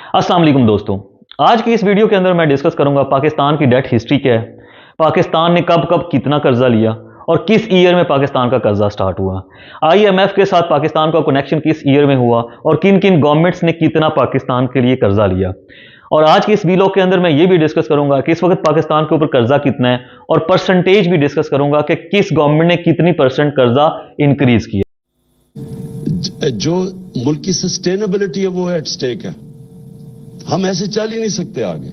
अस्सलाम वालेकुम दोस्तों। आज की इस वीडियो के अंदर मैं डिस्कस करूंगा पाकिस्तान की डेट हिस्ट्री क्या है, पाकिस्तान ने कब कब कितना कर्जा लिया और किस ईयर में पाकिस्तान का कर्जा स्टार्ट हुआ, आईएमएफ के साथ पाकिस्तान का कनेक्शन किस ईयर में हुआ और किन किन गवर्नमेंट्स ने कितना पाकिस्तान के लिए कर्जा लिया। और आज के इस वीडियो के अंदर मैं ये भी डिस्कस करूंगा कि इस वक्त पाकिस्तान के ऊपर कर्जा कितना है और परसेंटेज भी डिस्कस करूंगा कि किस गवर्नमेंट ने कितनी परसेंट कर्जा इंक्रीज किया। जो मुल्क की सस्टेनेबिलिटी है वो एट स्टेक है। हम ऐसे चल ही नहीं सकते आगे।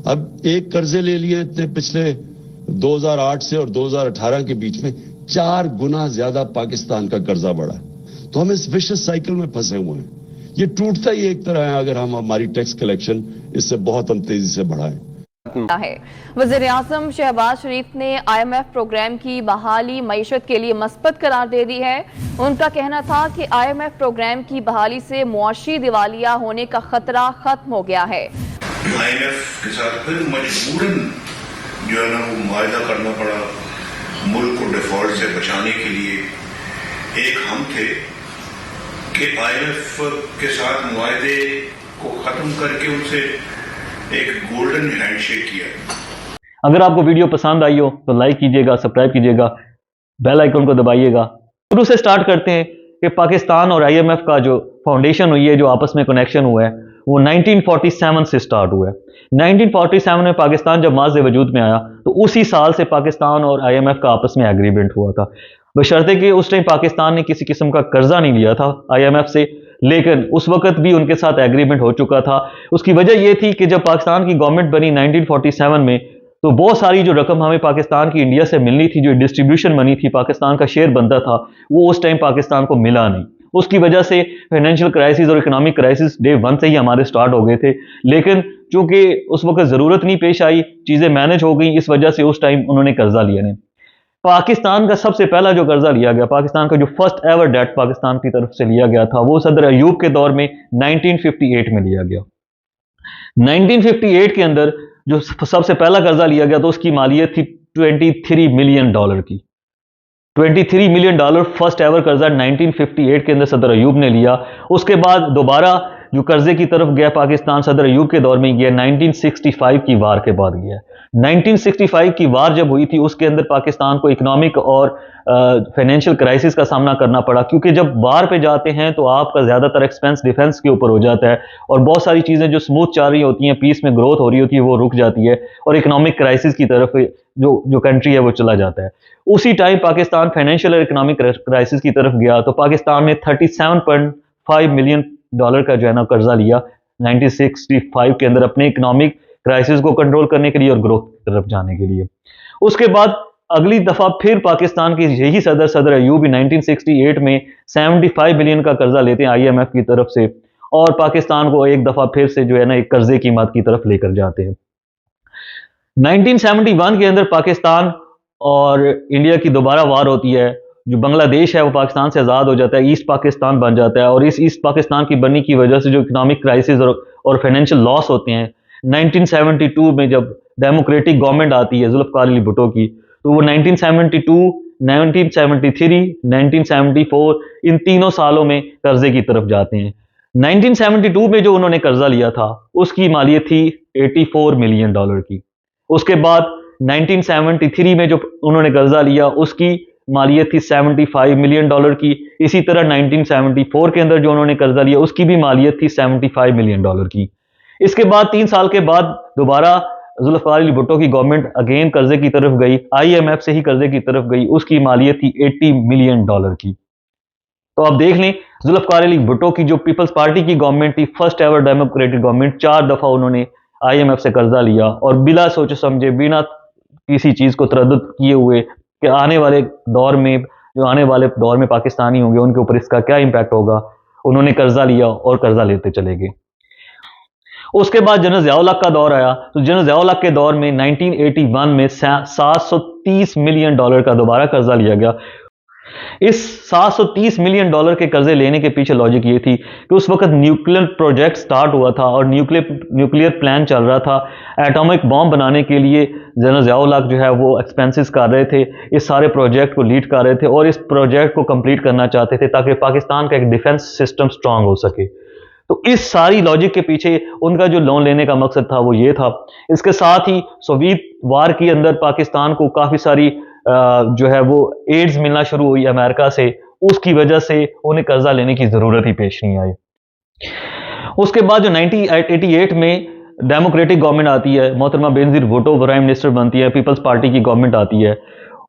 अब एक कर्जे ले लिए इतने पिछले 2008 से और 2018 के बीच में 4 गुना ज्यादा पाकिस्तान का कर्जा बढ़ा है। तो हम इस विशेष साइकिल में फंसे हुए हैं। ये टूटता ही एक तरह है अगर हम हमारी टैक्स कलेक्शन इससे बहुत हम तेजी से बढ़ाएं। है वज़ीर-ए-आज़म शहबाज शरीफ ने IMF प्रोग्राम की बहाली मईशत के लिए मस्बत करार दे दी है। उनका कहना था कि IMF प्रोग्राम की बहाली से मुआशी दिवालिया होने का खतरा खत्म हो गया है। IMF के साथ फिर मजबूरन जो है ना वो मुआहदा करना पड़ा मुल्क को डिफॉल्ट से बचाने के लिए। एक हम थे कि IMF के साथ मुआहदे को खत्म करके उनसे एक गोल्डन हैंडशेक किया। अगर आपको वीडियो पसंद आई हो तो लाइक कीजिएगा, सब्सक्राइब कीजिएगा, बेल आइकन को दबाइएगा। शुरू से स्टार्ट करते हैं कि पाकिस्तान और IMF का जो फाउंडेशन हुई है, जो आपस में कनेक्शन हुआ है, वो 1947 से स्टार्ट हुआ है। 1947 में पाकिस्तान जब माज़ वजूद में आया तो उसी साल से पाकिस्तान और IMF का आपस में एग्रीमेंट हुआ था, बशर्ते कि उस टाइम पाकिस्तान ने किसी किस्म का कर्जा नहीं लिया था IMF से, लेकिन उस वक्त भी उनके साथ एग्रीमेंट हो चुका था। उसकी वजह यह थी कि जब पाकिस्तान की गवर्नमेंट बनी 1947 में तो बहुत सारी जो रकम हमें पाकिस्तान की इंडिया से मिलनी थी, जो डिस्ट्रीब्यूशन बनी थी, पाकिस्तान का शेयर बनता था, वो उस टाइम पाकिस्तान को मिला नहीं। उसकी वजह से फाइनेंशियल क्राइसिस और इकोनॉमिक क्राइसिस डे 1 से ही हमारे स्टार्ट हो गए थे। लेकिन चूंकि उस वक्त ज़रूरत नहीं पेश आई, चीज़ें मैनेज हो गई, इस वजह से उस टाइम उन्होंने कर्जा लिया नहीं। पाकिस्तान का सबसे पहला जो कर्जा लिया गया, पाकिस्तान का जो फर्स्ट एवर डेट पाकिस्तान की तरफ से लिया गया था, वो सदर अयूब के दौर में 1958 में लिया गया। 1958 के अंदर जो सबसे पहला कर्जा लिया गया तो उसकी मालियत थी $23 मिलियन की। $23 मिलियन फर्स्ट एवर कर्जा 1958 के अंदर सदर अयूब ने लिया। उसके बाद दोबारा जो कर्जे की तरफ गया पाकिस्तान सदर अयूब के दौर में गया 1965 की वार के बाद गया। 1965 की वार जब हुई थी उसके अंदर पाकिस्तान को इकोनॉमिक और फाइनेंशियल क्राइसिस का सामना करना पड़ा, क्योंकि जब वार पे जाते हैं तो आपका ज़्यादातर एक्सपेंस डिफेंस के ऊपर हो जाता है और बहुत सारी चीज़ें जो स्मूथ चल रही होती हैं, पीस में ग्रोथ हो रही होती है, वो रुक जाती है और इकोनॉमिक क्राइसिस की तरफ जो कंट्री है वो चला जाता है। उसी टाइम पाकिस्तान फाइनेंशियल और इकोनॉमिक क्राइसिस की तरफ गया तो पाकिस्तान ने $37.5 मिलियन का जो है ना कर्जा लिया 1965 के अंदर अपने इकोनॉमिक क्राइसिस को कंट्रोल करने के लिए और ग्रोथ की तरफ जाने के लिए। उसके बाद अगली दफा फिर पाकिस्तान के यही सदर अयूब 1968 में 75 बिलियन का कर्जा लेते हैं IMF की तरफ से और पाकिस्तान को एक दफा फिर से जो है ना एक कर्जे की मात की तरफ लेकर जाते हैं। 1971 के अंदर पाकिस्तान और इंडिया की दोबारा वार होती है। जो बांग्लादेश है वो पाकिस्तान से आज़ाद हो जाता है, ईस्ट पाकिस्तान बन जाता है और इस ईस्ट पाकिस्तान की बनने की वजह से जो इकोनॉमिक क्राइसिस और फाइनेंशियल लॉस होते हैं, 1972 में जब डेमोक्रेटिक गवर्नमेंट आती है जुल्फ़िकार अली भुट्टो की, तो वो 1972, 1973, 1974 इन तीनों सालों में कर्जे की तरफ जाते हैं। 1972 में जो उन्होंने कर्जा लिया था उसकी मालियत थी $84 मिलियन की। उसके बाद 1973 में जो उन्होंने कर्जा लिया उसकी मालियत थी $75 मिलियन की। इसी तरह 1974 के अंदर जो उन्होंने कर्जा लिया उसकी भी मालियत थी $75 मिलियन की। इसके बाद 3 साल के बाद दोबारा जुल्फ़िकार अली भुट्टो की गवर्नमेंट अगेन कर्जे की तरफ गई, IMF से ही कर्जे की तरफ गई, उसकी मालियत थी $80 मिलियन की। तो आप देख लें जुल्फ़िकार अली भुट्टो की जो पीपल्स पार्टी की गवर्नमेंट थी, फर्स्ट एवर डेमोक्रेटिक गवर्नमेंट, 4 दफा उन्होंने IMF से कर्जा लिया और बिला सोचे समझे, बिना किसी चीज को तरद्दुद किए हुए कि आने वाले दौर में पाकिस्तानी होंगे उनके ऊपर इसका क्या इंपैक्ट होगा, उन्होंने कर्जा लिया और कर्जा लेते चले गए। उसके बाद जनरल ज़िया-उल हक का दौर आया तो जनरल ज़िया-उल हक के दौर में 1981 में $730 मिलियन का दोबारा कर्जा लिया गया। इस $730 मिलियन के कर्जे लेने के पीछे लॉजिक ये थी कि उस वक्त न्यूक्लियर प्रोजेक्ट स्टार्ट हुआ था और न्यूक्लियर प्लान चल रहा था। एटॉमिक बॉम्ब बनाने के लिए जनरल ज़िया-उल हक जो है वो एक्सपेंसेस कर रहे थे, इस सारे प्रोजेक्ट को लीड कर रहे थे और इस प्रोजेक्ट को कंप्लीट करना चाहते थे ताकि पाकिस्तान का एक डिफेंस सिस्टम स्ट्रांग हो सके। तो इस सारी लॉजिक के पीछे उनका जो लोन लेने का मकसद था वो ये था। इसके साथ ही सोवियत वार के अंदर पाकिस्तान को काफ़ी सारी जो है वो एड्स मिलना शुरू हुई अमेरिका से, उसकी वजह से उन्हें कर्जा लेने की ज़रूरत ही पेश नहीं आई। उसके बाद जो 1988 में डेमोक्रेटिक गवर्नमेंट आती है, मोहतरमा बेनजीर भुट्टो प्राइम मिनिस्टर बनती है, पीपल्स पार्टी की गवर्नमेंट आती है,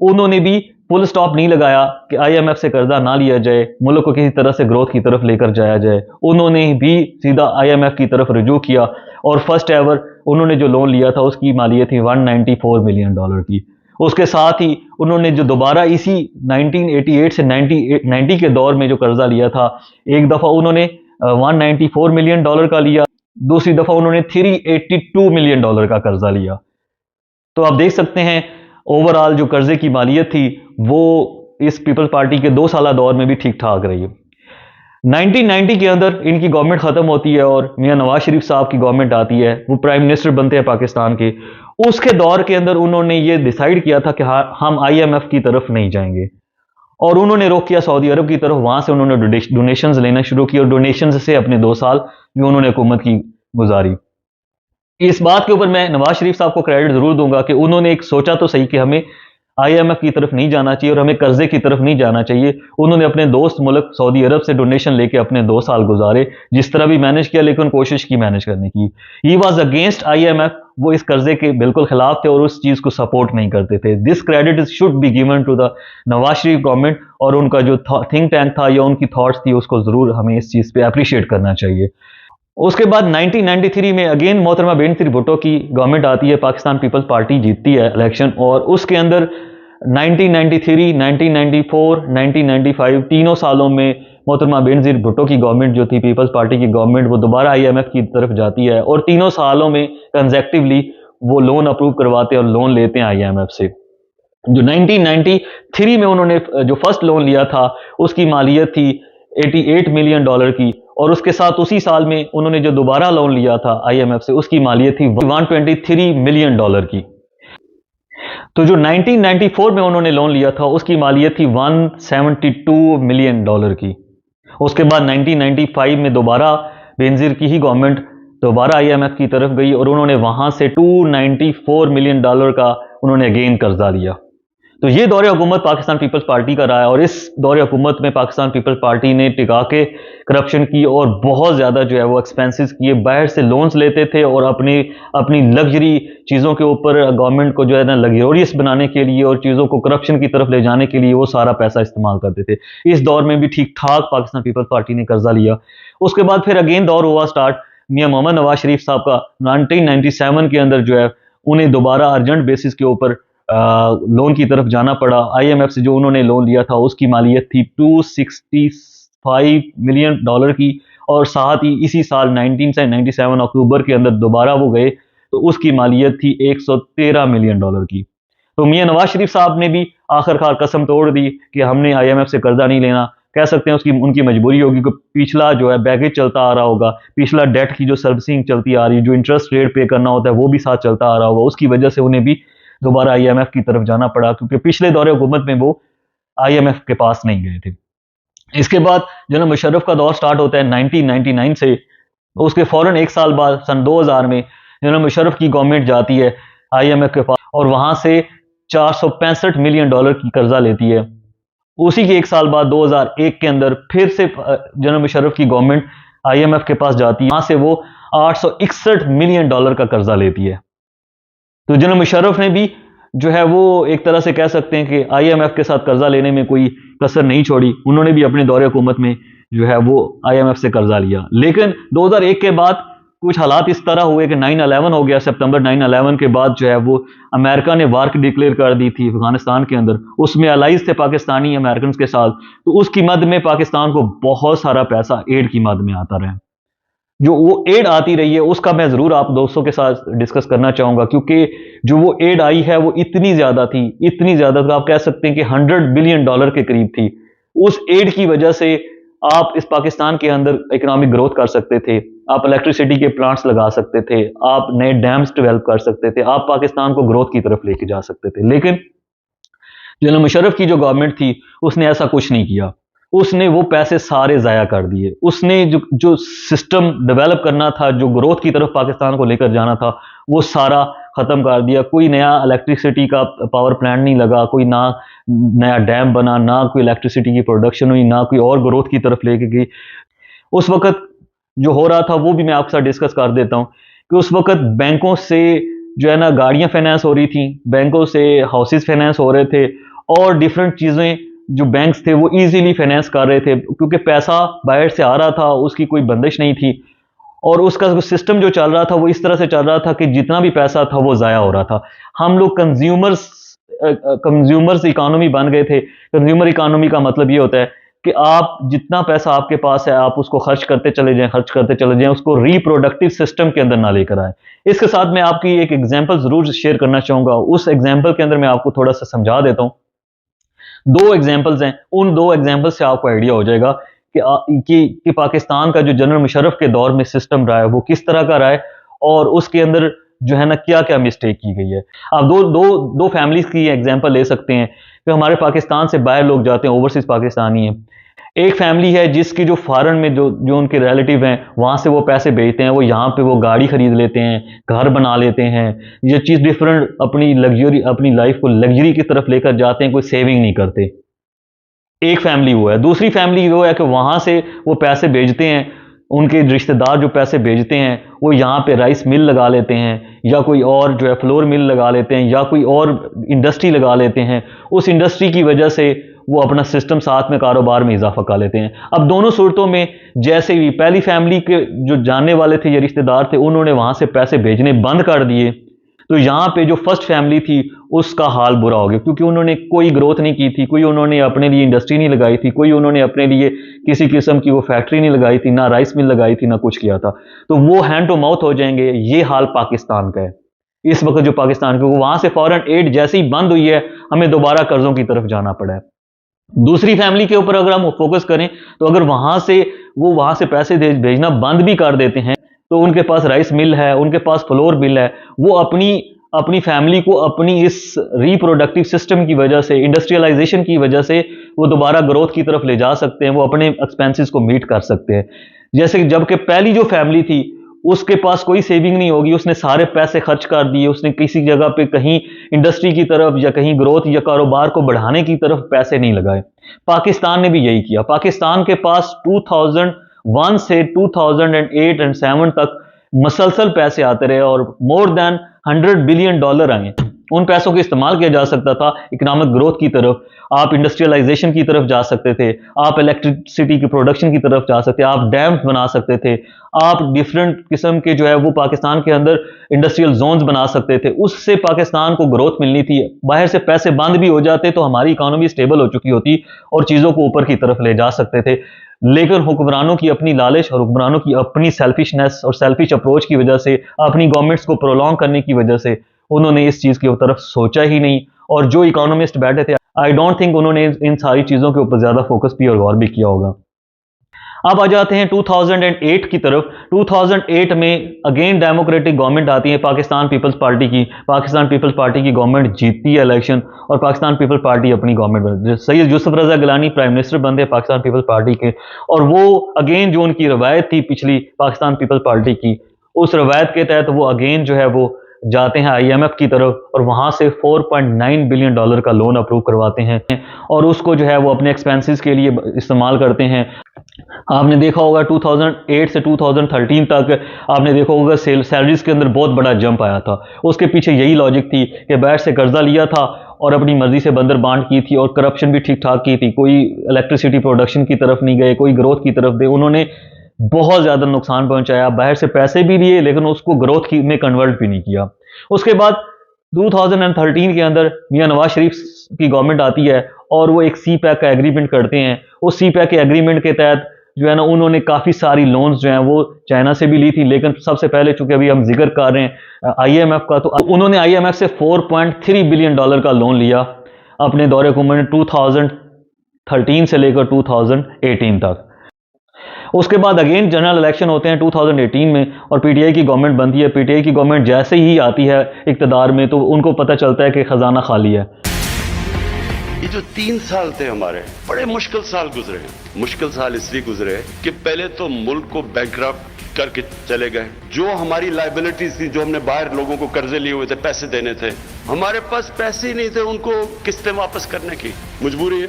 उन्होंने भी फुल स्टॉप नहीं लगाया कि आईएमएफ से कर्जा ना लिया जाए, मुल्क को किसी तरह से ग्रोथ की तरफ लेकर जाया जाए। उन्होंने भी सीधा आईएमएफ की तरफ रुजू किया और फर्स्ट एवर उन्होंने जो लोन लिया था उसकी मालियत थी $194 मिलियन की। उसके साथ ही उन्होंने जो दोबारा इसी 1988 से 90 के दौर में जो कर्जा लिया था, एक दफ़ा उन्होंने $194 मिलियन का लिया, दूसरी दफ़ा उन्होंने $382 मिलियन का कर्जा लिया। तो आप देख सकते हैं ओवरऑल जो कर्जे की मालियत थी वो इस पीपल्स पार्टी के 2 साल दौर में भी ठीक ठाक रही। 1990 के अंदर इनकी गवर्नमेंट ख़त्म होती है और मियां नवाज शरीफ साहब की गवर्नमेंट आती है, वो प्राइम मिनिस्टर बनते हैं पाकिस्तान के। उसके दौर के अंदर उन्होंने ये डिसाइड किया था कि हाँ, हम आईएमएफ की तरफ नहीं जाएंगे और उन्होंने रुख किया सऊदी अरब की तरफ। वहां से उन्होंने डोनेशंस लेना शुरू किया और डोनेशंस से अपने 2 साल जो उन्होंने हुकूमत की गुजारी। इस बात के ऊपर मैं नवाज शरीफ साहब को क्रेडिट जरूर दूंगा कि उन्होंने एक सोचा तो सही कि हमें आईएमएफ की तरफ नहीं जाना चाहिए और हमें कर्जे की तरफ नहीं जाना चाहिए। उन्होंने अपने दोस्त मुल्क सऊदी अरब से डोनेशन लेके अपने 2 साल गुजारे, जिस तरह भी मैनेज किया, लेकिन कोशिश की मैनेज करने की। ही वॉज अगेंस्ट आईएमएफ, वो इस कर्जे के बिल्कुल खिलाफ थे और उस चीज को सपोर्ट नहीं करते थे। This credit should be given to the Nawaz Sharif government, और उनका जो थिंक टैंक था या उनकी थॉट्स थी उसको जरूर हमें इस चीज पे अप्रिशिएट करना चाहिए। उसके बाद 1993 में अगेन मोहतरमा बेनजीर भुट्टो की गवर्नमेंट आती है, पाकिस्तान पीपल्स पार्टी जीतती है इलेक्शन, और उसके अंदर 1993, 1994, 1995 तीनों सालों में मोहतरमा बेनजीर भुट्टो की गवर्नमेंट जो थी पीपल्स पार्टी की गवर्नमेंट, वो दोबारा आईएमएफ की तरफ जाती है और तीनों सालों में कंसेक्टिवली वो लोन अप्रूव करवाते हैं और लोन लेते हैं आईएमएफ से। जो 1993 में उन्होंने जो फर्स्ट लोन लिया था उसकी मालियत थी $88 मिलियन की, और उसके साथ उसी साल में उन्होंने जो दोबारा लोन लिया था आईएमएफ से उसकी मालियत थी $123 मिलियन की। तो जो 1994 में उन्होंने लोन लिया था उसकी मालियत थी $172 मिलियन की। उसके बाद 1995 में दोबारा बेनजीर की ही गवर्नमेंट दोबारा आईएमएफ की तरफ गई और उन्होंने वहां से $294 मिलियन का उन्होंने अगेन कर्जा लिया। तो ये दौरे हुकूमत पाकिस्तान पीपल्स पार्टी का रहा है, और इस दौरे हुकूमत में पाकिस्तान पीपल्स पार्टी ने टिका के करप्शन की और बहुत ज़्यादा जो है वो एक्सपेंसेस किए, बाहर से लोन्स लेते थे और अपनी लग्जरी चीज़ों के ऊपर गवर्नमेंट को जो है ना लग्जोरियस बनाने के लिए और चीज़ों को करप्शन की तरफ ले जाने के लिए वो सारा पैसा इस्तेमाल करते थे। इस दौर में भी ठीक ठाक पाकिस्तान पीपल्स पार्टी ने कर्जा लिया। उसके बाद फिर अगेन दौर हुआ स्टार्ट मियां मोहम्मद नवाज शरीफ साहब का। 1997 के अंदर जो है उन्हें दोबारा अर्जेंट बेसिस के ऊपर लोन की तरफ जाना पड़ा। आईएमएफ से जो उन्होंने लोन लिया था उसकी मालियत थी $265 मिलियन की, और साथ ही इसी साल 1997 अक्टूबर के अंदर दोबारा वो गए तो उसकी मालियत थी $113 मिलियन की। तो मियां नवाज शरीफ साहब ने भी आखिरकार कसम तोड़ दी कि हमने आईएमएफ से कर्जा नहीं लेना। कह सकते हैं उनकी मजबूरी होगी कि पिछला जो है बैगेज चलता आ रहा होगा, पिछला डेट की जो सर्विसिंग चलती आ रही है, जो इंटरेस्ट रेट पे करना होता है वो भी साथ चलता आ रहा होगा, उसकी वजह से उन्हें भी दोबारा आईएमएफ की तरफ जाना पड़ा, क्योंकि पिछले दौरे हुकूमत में वो आईएमएफ के पास नहीं गए थे। इसके बाद जनाब मुशर्रफ का दौर स्टार्ट होता है 1999 से। उसके फौरन 1 साल बाद सन 2000 में जनाब मुशर्रफ की गवर्नमेंट जाती है आईएमएफ के पास और वहां से $465 मिलियन की कर्जा लेती है। उसी के 1 साल बाद 2001 के अंदर फिर से जनाब मुशर्रफ की गवर्नमेंट आईएमएफ के पास जाती है, वहां से वो $861 मिलियन का कर्जा लेती है। तो जनाब मुशर्रफ ने भी जो है वो एक तरह से कह सकते हैं कि आईएमएफ के साथ कर्जा लेने में कोई कसर नहीं छोड़ी। उन्होंने भी अपने दौरे हुकूमत में जो है वो आईएमएफ से कर्जा लिया। लेकिन 2001 के बाद कुछ हालात इस तरह हुए कि 9/11 हो गया। सितंबर 9/11 के बाद जो है वो अमेरिका ने वार डिक्लेयर कर दी थी अफगानिस्तान के अंदर। उसमें अलाइज थे पाकिस्तानी अमेरिकन के साथ, तो उसकी मद में पाकिस्तान को बहुत सारा पैसा एड की मद में आता रहा। जो वो एड आती रही है उसका मैं जरूर आप दोस्तों के साथ डिस्कस करना चाहूंगा, क्योंकि जो वो एड आई है वो इतनी ज्यादा थी, इतनी ज्यादा तो आप कह सकते हैं कि $100 बिलियन के करीब थी। उस एड की वजह से आप इस पाकिस्तान के अंदर इकोनॉमिक ग्रोथ कर सकते थे, आप इलेक्ट्रिसिटी के प्लांट्स लगा सकते थे, आप नए डैम्स डेवलप कर सकते थे, आप पाकिस्तान को ग्रोथ की तरफ लेके जा सकते थे। लेकिन जनरल मुशर्रफ की जो गवर्नमेंट थी उसने ऐसा कुछ नहीं किया। उसने वो पैसे सारे ज़ाया कर दिए। उसने जो सिस्टम डेवलप करना था, जो ग्रोथ की तरफ पाकिस्तान को लेकर जाना था, वो सारा ख़त्म कर दिया। कोई नया इलेक्ट्रिसिटी का पावर प्लांट नहीं लगा, कोई ना नया डैम बना, ना कोई इलेक्ट्रिसिटी की प्रोडक्शन हुई, ना कोई और ग्रोथ की तरफ लेके गई। उस वक़्त जो हो रहा था वो भी मैं आपके साथ डिस्कस कर देता हूँ कि उस वक़्त बैंकों से जो है ना गाड़ियाँ फाइनेंस हो रही थी, बैंकों से हाउसेस फाइनेंस हो रहे थे, और डिफरेंट चीज़ें जो बैंक्स थे वो इजीली फाइनेंस कर रहे थे, क्योंकि पैसा बाहर से आ रहा था, उसकी कोई बंदिश नहीं थी। और उसका सिस्टम जो चल रहा था वो इस तरह से चल रहा था कि जितना भी पैसा था वो ज़ाया हो रहा था। हम लोग कंज्यूमर्स इकोनॉमी बन गए थे। कंज्यूमर इकोनॉमी का मतलब ये होता है कि आप जितना पैसा आपके पास है आप उसको खर्च करते चले जाएं, उसको रिप्रोडक्टिव सिस्टम के अंदर ना लेकर आए। इसके साथ मैं आपकी एक एग्जांपल जरूर शेयर करना चाहूँगा। उस एग्जांपल के अंदर मैं आपको थोड़ा सा समझा देता हूँ। दो एग्जांपल्स हैं, उन दो एग्जांपल से आपको आइडिया हो जाएगा कि पाकिस्तान का जो जनरल मुशर्रफ के दौर में सिस्टम रहा है वो किस तरह का रहा है, और उसके अंदर जो है ना क्या क्या मिस्टेक की गई है। आप दो फैमिलीज की एग्जांपल ले सकते हैं कि हमारे पाकिस्तान से बाहर लोग जाते हैं, ओवरसीज पाकिस्तानी हैं। एक फैमिली है जिसकी जो फॉरेन में जो उनके रिलेटिव हैं वहां से वो पैसे भेजते हैं, वो यहाँ पे वो गाड़ी खरीद लेते हैं, घर बना लेते हैं, ये चीज़ डिफरेंट अपनी लाइफ को लग्जरी की तरफ लेकर जाते हैं, कोई सेविंग नहीं करते। एक फैमिली वो है। दूसरी फैमिली वो है कि वहां से वो पैसे भेजते हैं, उनके रिश्तेदार जो पैसे भेजते हैं वो यहाँ पे राइस मिल लगा लेते हैं, या कोई और जो है फ्लोर मिल लगा लेते हैं, या कोई और इंडस्ट्री लगा लेते हैं। उस इंडस्ट्री की वजह से वो अपना सिस्टम साथ में कारोबार में इजाफा कर लेते हैं। अब दोनों सूरतों में जैसे भी पहली फैमिली के जो जानने वाले थे या रिश्तेदार थे उन्होंने वहां से पैसे भेजने बंद कर दिए, तो यहाँ पे जो फर्स्ट फैमिली थी उसका हाल बुरा हो गया, क्योंकि उन्होंने कोई ग्रोथ नहीं की थी, कोई उन्होंने अपने लिए इंडस्ट्री नहीं लगाई थी, कोई उन्होंने अपने लिए किसी किस्म की वो फैक्ट्री नहीं लगाई थी, ना राइस मिल लगाई थी, ना कुछ किया था। तो वो हैंड टू माउथ हो जाएंगे। ये हाल पाकिस्तान का है इस वक्त। जो पाकिस्तान के वहां से फॉरेन एड जैसे ही बंद हुई है हमें दोबारा कर्जों की तरफ जाना पड़ा है। दूसरी फैमिली के ऊपर अगर हम फोकस करें तो अगर वहां से पैसे भेजना बंद भी कर देते हैं तो उनके पास राइस मिल है, उनके पास फ्लोर मिल है, वो अपनी फैमिली को अपनी इस रिप्रोडक्टिव सिस्टम की वजह से, इंडस्ट्रियलाइजेशन की वजह से वो दोबारा ग्रोथ की तरफ ले जा सकते हैं, वो अपने एक्सपेंसेस को मीट कर सकते हैं। जैसे कि जबकि पहली जो फैमिली थी उसके पास कोई सेविंग नहीं होगी, उसने सारे पैसे खर्च कर दिए, उसने किसी जगह पे कहीं इंडस्ट्री की तरफ या कहीं ग्रोथ या कारोबार को बढ़ाने की तरफ पैसे नहीं लगाए। पाकिस्तान ने भी यही किया। पाकिस्तान के पास 2001 से 2008 और 7 तक मसलसल पैसे आते रहे और मोर देन $100 बिलियन आए। उन पैसों का इस्तेमाल किया जा सकता था इकोनॉमिक ग्रोथ की तरफ, आप इंडस्ट्रियलाइजेशन की तरफ जा सकते थे, आप इलेक्ट्रिसिटी की प्रोडक्शन की तरफ जा सकते थे, आप डैम्स बना सकते थे, आप डिफरेंट किस्म के जो है वो पाकिस्तान के अंदर इंडस्ट्रियल जोन्स बना सकते थे। उससे पाकिस्तान को ग्रोथ मिलनी थी। बाहर से पैसे बंद भी हो जाते तो हमारी इकोनॉमी स्टेबल हो चुकी होती और चीज़ों को ऊपर की तरफ ले जा सकते थे। लेकिन हुक्मरानों की अपनी लालच और हुक्मरानों की अपनी सेल्फिशनेस और सेल्फिश अप्रोच की वजह से, अपनी गवर्नमेंट्स को प्रोलॉन्ग करने की वजह से उन्होंने इस चीज़ की तरफ सोचा ही नहीं। और जो इकोनॉमिस्ट बैठे थे आई डोंट थिंक उन्होंने इन सारी चीज़ों के ऊपर ज़्यादा फोकस भी और गौर भी किया होगा। अब आ जाते हैं 2008 की तरफ। 2008 में अगेन डेमोक्रेटिक गवर्नमेंट आती है पाकिस्तान पीपल्स पार्टी की। पाकिस्तान पीपल्स पार्टी की गवर्नमेंट जीतती है इलेक्शन और पाकिस्तान पीपल्स पार्टी अपनी गवर्नमेंट बनती है। सैयद यूसुफ रजा गिलानी प्राइम मिनिस्टर बनते हैं पाकिस्तान पीपल्स पार्टी के, और वो अगेन जो उनकी रवायत थी पिछली पाकिस्तान पीपल्स पार्टी की, उस रवायत के तहत वो अगेन जो है वो जाते हैं IMF की तरफ और वहां से $4.9 बिलियन का लोन अप्रूव करवाते हैं और उसको जो है वो अपने एक्सपेंसेस के लिए इस्तेमाल करते हैं। आपने देखा होगा 2008 से 2013 तक आपने देखा होगा सैलरीज के अंदर बहुत बड़ा जंप आया था। उसके पीछे यही लॉजिक थी कि बैंक से कर्जा लिया था और अपनी मर्जी से बंदर बांट की थी और करप्शन भी ठीक ठाक की थी। कोई इलेक्ट्रिसिटी प्रोडक्शन की तरफ नहीं गए, कोई ग्रोथ की तरफ गए। उन्होंने बहुत ज्यादा नुकसान पहुंचाया, बाहर से पैसे भी लिए लेकिन उसको ग्रोथ में कन्वर्ट भी नहीं किया। उसके बाद 2013 के अंदर मियां नवाज शरीफ की गवर्नमेंट आती है और वो एक CPEC का एग्रीमेंट करते हैं। उस CPEC के एग्रीमेंट के तहत जो है ना उन्होंने काफ़ी सारी लोन्स जो हैं वो चाइना से भी ली थी, लेकिन सबसे पहले चूंकि अभी हम जिक्र कर रहे हैं IMF का, तो उन्होंने IMF से $4.3 बिलियन का लोन लिया अपने दौरे हुकूमत 2013 से लेकर 2018 तक। उसके बाद अगेन जनरल इलेक्शन होते हैं 2018 में और PTI की गवर्नमेंट बनती है। PTI की गवर्नमेंट जैसे ही आती है इक़्तिदार में तो उनको पता चलता है कि खजाना खाली है। ये जो 3 साल थे हमारे, बड़े मुश्किल साल गुजरे हैं। मुश्किल साल इसलिए गुजरे कि पहले तो मुल्क को बैंकरप्ट करके चले गए। जो हमारी लायबिलिटीज थी, जो हमने बाहर लोगों को कर्जे लिए हुए थे, पैसे देने थे, हमारे पास पैसे ही नहीं थे उनको किस्तें वापस करने की। मजबूरी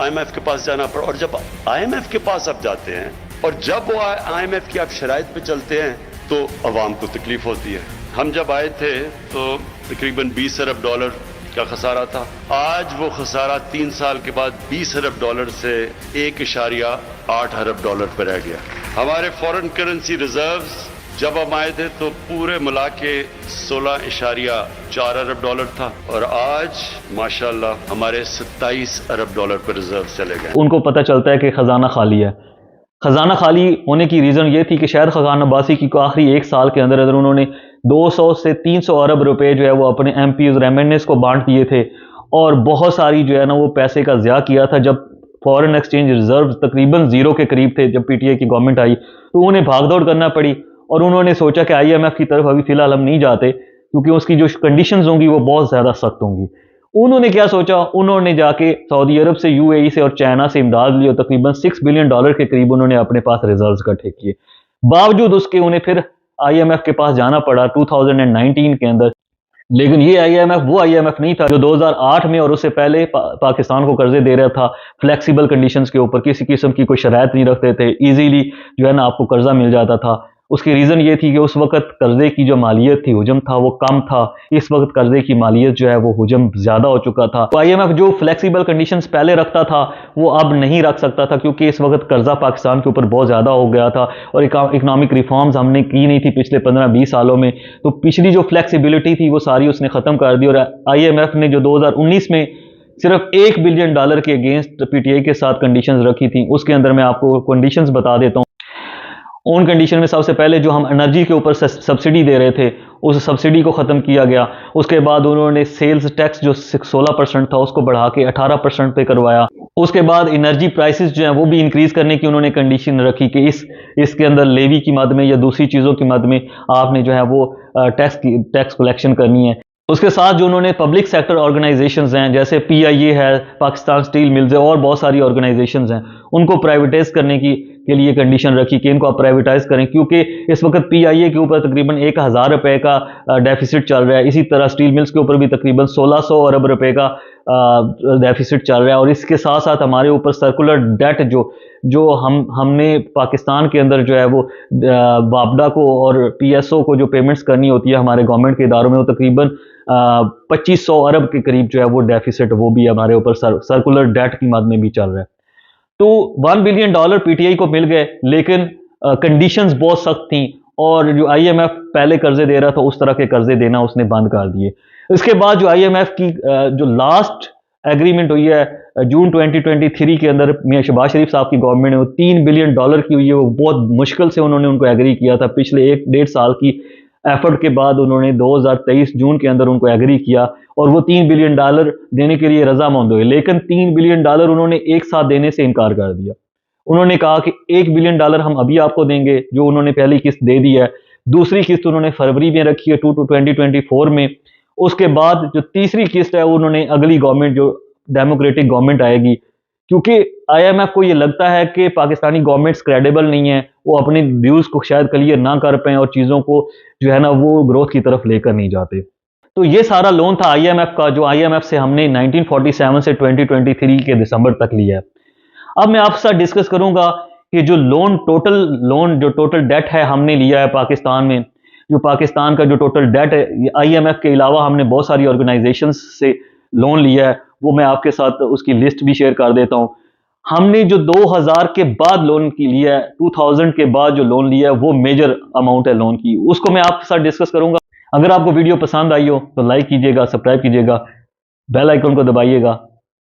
IMF के पास जाना पड़ा। और जब IMF के पास आप जाते हैं और जब वो IMF की आप शराइत पे चलते हैं तो अवाम को तकलीफ होती है। हम जब आए थे तो तकरीबन 20 अरब डॉलर का खसारा था। आज वो खसारा 3 साल के बाद 20 अरब डॉलर से 1.8 अरब डॉलर पर रह गया। हमारे फॉरेन करेंसी रिजर्व्स जब हम आए थे तो पूरे मिला के 16.4 अरब डॉलर था और आज माशाल्लाह हमारे 27 अरब डॉलर पर रिजर्व चले गए। उनको पता चलता है कि खजाना खाली है। खजाना खाली होने की रीज़न ये थी कि शायद खजाना बासी की आखिरी 1 साल के अंदर अंदर उन्होंने 200 से 300 अरब रुपए जो है वो अपने MPs और MNAs को बांट दिए थे और बहुत सारी जो है ना वो पैसे का ज़िया किया था। जब फॉरेन एक्सचेंज रिजर्व तकरीबन जीरो के करीब थे, जब PTI की गवर्नमेंट आई तो उन्हें भागदौड़ करना पड़ी और उन्होंने सोचा कि IMF की तरफ अभी फिलहाल हम नहीं जाते क्योंकि उसकी जो कंडीशंस होंगी वो बहुत ज़्यादा सख्त होंगी। उन्होंने क्या सोचा, उन्होंने जाके सऊदी अरब से, UAE से और चाइना से इमदाद ली और तकरीबन $6 बिलियन के करीब उन्होंने अपने पास रिजर्व्स इकट्ठे किए। बावजूद उसके उन्हें फिर IMF के पास जाना पड़ा 2019 के अंदर। लेकिन ये IMF वो IMF नहीं था जो 2008 में और उससे पहले पाकिस्तान को कर्जे दे रहा था फ्लेक्सिबल कंडीशंस के ऊपर। किसी किस्म की कोई शराइत नहीं रखते थे, इजीली जो है ना आपको कर्जा मिल जाता था। उसकी रीज़न ये थी कि उस वक्त कर्जे की जो मालियत थी, हुजम था, वो कम था। इस वक्त कर्जे की मालियत जो है वो हुजम ज़्यादा हो चुका था। तो IMF जो फ्लेक्सिबल कंडीशंस पहले रखता था वो अब नहीं रख सकता था क्योंकि इस वक्त कर्जा पाकिस्तान के ऊपर बहुत ज़्यादा हो गया था और इकोनॉमिक रिफॉर्म्स हमने की नहीं थी पिछले 15-20 सालों में। तो पिछली जो फ्लेक्सिबिलिटी थी वो सारी उसने ख़त्म कर दी और IMF ने जो 2019 में सिर्फ $1 बिलियन के अगेंस्ट PTI के साथ कंडीशंस रखी थी, उसके अंदर मैं आपको कंडीशंस बता देता हूँ। उन कंडीशन में सबसे पहले जो हम एनर्जी के ऊपर सब्सिडी दे रहे थे उस सब्सिडी को ख़त्म किया गया। उसके बाद उन्होंने सेल्स टैक्स जो 16% था उसको बढ़ा के 18% पे करवाया। उसके बाद एनर्जी प्राइसेस जो हैं वो भी इंक्रीज करने की उन्होंने कंडीशन रखी कि इसके अंदर लेवी की मद में या दूसरी चीज़ों की मद में आपने जो है वो टैक्स कलेक्शन करनी है। उसके साथ जो उन्होंने पब्लिक सेक्टर ऑर्गेनाइजेशंस हैं जैसे PIA है, पाकिस्तान स्टील मिल्स है और बहुत सारी ऑर्गेनाइजेशंस हैं, उनको प्राइवेटाइज करने के लिए कंडीशन रखी कि इनको आप प्राइवेटाइज करें क्योंकि इस वक्त PIA के ऊपर तकरीबन 1000 रुपए का डेफिसिट चल रहा है। इसी तरह स्टील मिल्स के ऊपर भी तकरीबन 1600 अरब रुपए का डेफिसिट चल रहा है। और इसके साथ साथ हमारे ऊपर सर्कुलर डेट जो हमने पाकिस्तान के अंदर जो है वो बाबडा को और PSO को जो पेमेंट्स करनी होती है हमारे गवर्नमेंट के इदारों में, वो तकरीबन 2500 अरब के करीब जो है वो डेफिसिट वो भी हमारे ऊपर सर्कुलर डेट की मद में भी चल रहा है। तो $1 बिलियन PTI को मिल गए लेकिन कंडीशंस बहुत सख्त थी और जो IMF पहले कर्जे दे रहा था उस तरह के कर्जे देना उसने बंद कर दिए। इसके बाद जो IMF की जो लास्ट एग्रीमेंट हुई है जून 2023 के अंदर मियां शहबाज शरीफ साहब की गवर्नमेंट ने, वो $3 बिलियन की हुई है। वो बहुत मुश्किल से उन्होंने उनको एग्री किया था। पिछले 1-1.5 साल की एफर्ट के बाद उन्होंने 2023 जून के अंदर उनको एग्री किया और वो $3 बिलियन देने के लिए रजामंद हुए। लेकिन $3 बिलियन उन्होंने एक साथ देने से इनकार कर दिया। उन्होंने कहा कि $1 बिलियन हम अभी आपको देंगे, जो उन्होंने पहली किस्त दे दी है। दूसरी किस्त उन्होंने फरवरी में रखी है 2024 में। उसके बाद जो तीसरी किस्त है उन्होंने अगली गवर्नमेंट जो डेमोक्रेटिक गवर्नमेंट आएगी, क्योंकि IMF को ये लगता है कि पाकिस्तानी गवर्नमेंट्स क्रेडिबल नहीं है, वो अपने व्यूज़ को शायद क्लियर ना कर पाएं और चीज़ों को जो है ना वो ग्रोथ की तरफ लेकर नहीं जाते। तो ये सारा लोन था IMF का, जो IMF से हमने 1947 से 2023 के दिसंबर तक लिया है। अब मैं आपके साथ डिस्कस करूंगा कि जो जो टोटल डेट है हमने लिया है पाकिस्तान में, जो पाकिस्तान का जो टोटल डेट है, IMF के अलावा हमने बहुत सारी ऑर्गेनाइजेशंस से लोन लिया है, वो मैं आपके साथ उसकी लिस्ट भी शेयर कर देता हूं। हमने जो 2000 के बाद लोन की लिया है, 2000 के बाद जो लोन लिया है वो मेजर अमाउंट है लोन की, उसको मैं आपके साथ डिस्कस करूंगा। अगर आपको वीडियो पसंद आई हो तो लाइक कीजिएगा, सब्सक्राइब कीजिएगा, बेल आइकन को दबाइएगा